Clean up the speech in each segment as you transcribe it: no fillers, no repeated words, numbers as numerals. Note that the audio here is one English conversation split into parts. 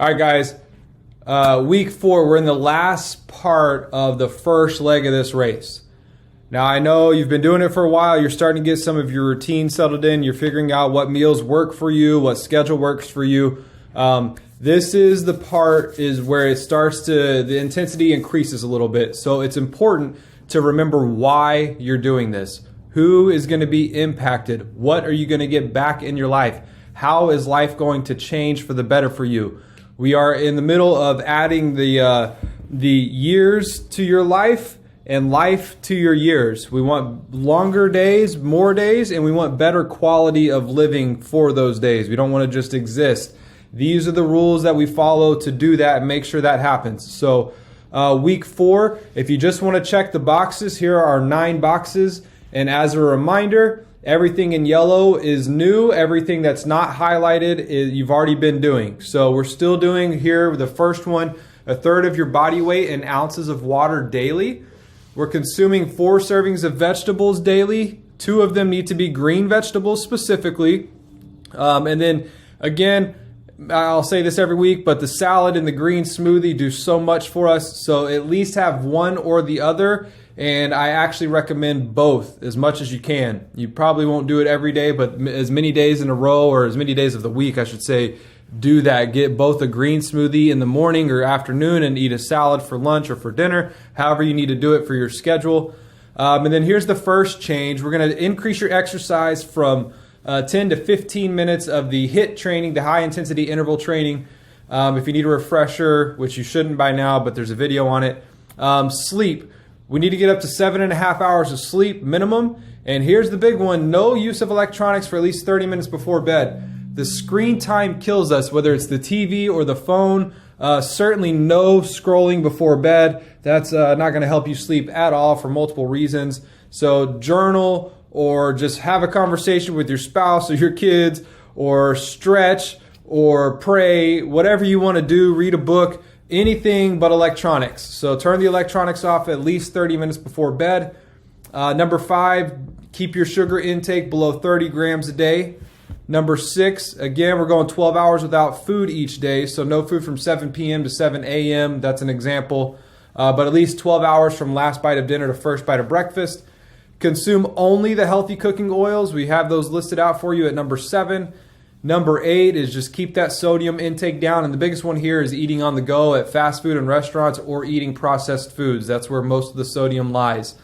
All right, guys. Week 4, we're in the last part of the first leg of this race. Now, I know you've been doing it for a while. You're starting to get some of your routine settled in. You're figuring out what meals work for you, what schedule works for you. This is the part is where it starts to, the intensity increases a little bit. So it's important to remember why you're doing this. Who is going to be impacted? What are you going to get back in your life? How is life going to change for the better for you? We are in the middle of adding the years to your life and life to your years. We want longer days, more days, and we want better quality of living for those days. We don't want to just exist. These are the rules that we follow to do that and make sure that happens. So week 4, if you just want to check the boxes, here are 9 boxes. And as a reminder, everything in yellow is new. Everything that's not highlighted is you've already been doing. So we're still doing here the first one, 1/3 of your body weight in ounces of water daily. We're consuming 4 servings of vegetables daily. 2 of them need to be green vegetables specifically. And then again, I'll say this every week, but the salad and the green smoothie do so much for us. So at least have one or the other. And I actually recommend both as much as you can. You probably won't do it every day, but as many days in a row, or as many days of the week, I should say, do that. Get both a green smoothie in the morning or afternoon and eat a salad for lunch or for dinner, however you need to do it for your schedule. And then here's the first change. We're going to increase your exercise from 10 to 15 minutes of the HIIT training, the high intensity interval training. If you need a refresher, which you shouldn't by now, but there's a video on it. Sleep. We need to get up to 7.5 hours of sleep minimum. And here's the big one. No use of electronics for at least 30 minutes before bed. The screen time kills us, whether it's the TV or the phone. Certainly no scrolling before bed. That's not going to help you sleep at all for multiple reasons. So journal or just have a conversation with your spouse or your kids, or stretch or pray, whatever you want to do, read a book. Anything but electronics. So turn the electronics off at least 30 minutes before bed. Number 5, keep your sugar intake below 30 grams a day. Number 6, again, we're going 12 hours without food each day. So no food from 7 p.m. to 7 a.m. That's an example. But at least 12 hours from last bite of dinner to first bite of breakfast. Consume only the healthy cooking oils. We have those listed out for you at number 7. Number 8 is just keep that sodium intake down. And the biggest one here is eating on the go at fast food and restaurants or eating processed foods. That's where most of the sodium lies.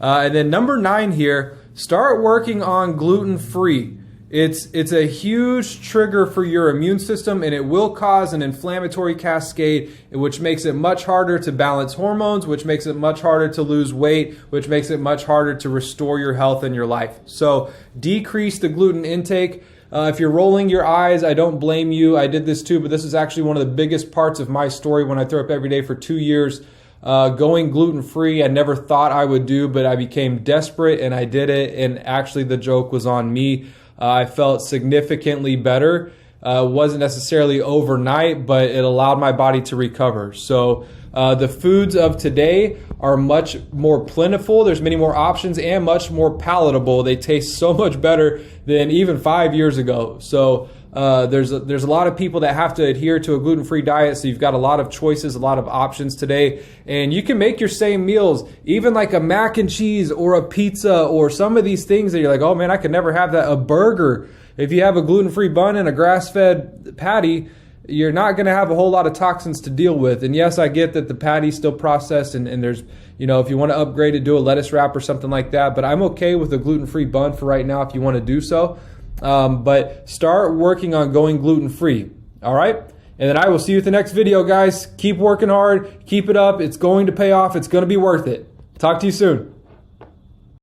And then number 9 here, start working on gluten-free. It's a huge trigger for your immune system, and it will cause an inflammatory cascade, which makes it much harder to balance hormones, which makes it much harder to lose weight, which makes it much harder to restore your health in your life. So decrease the gluten intake. If you're rolling your eyes, I don't blame you. I did this too, but this is actually one of the biggest parts of my story when I threw up every day for 2 years. Going gluten-free, I never thought I would do, but I became desperate and I did it. And actually the joke was on me. I felt significantly better. Wasn't necessarily overnight, but it allowed my body to recover. So the foods of today are much more plentiful. There's many more options and much more palatable. They taste so much better than even 5 years ago. So there's a lot of people that have to adhere to a gluten-free diet. So you've got a lot of choices, a lot of options today. And you can make your same meals, even like a mac and cheese or a pizza or some of these things that you're like, oh man, I could never have that. A burger. If you have a gluten-free bun and a grass-fed patty, you're not going to have a whole lot of toxins to deal with. And yes, I get that the patty's still processed and there's, if you want to upgrade it, do a lettuce wrap or something like that. But I'm okay with a gluten-free bun for right now if you want to do so. But start working on going gluten-free. All right? And then I will see you at the next video, guys. Keep working hard. Keep it up. It's going to pay off. It's going to be worth it. Talk to you soon.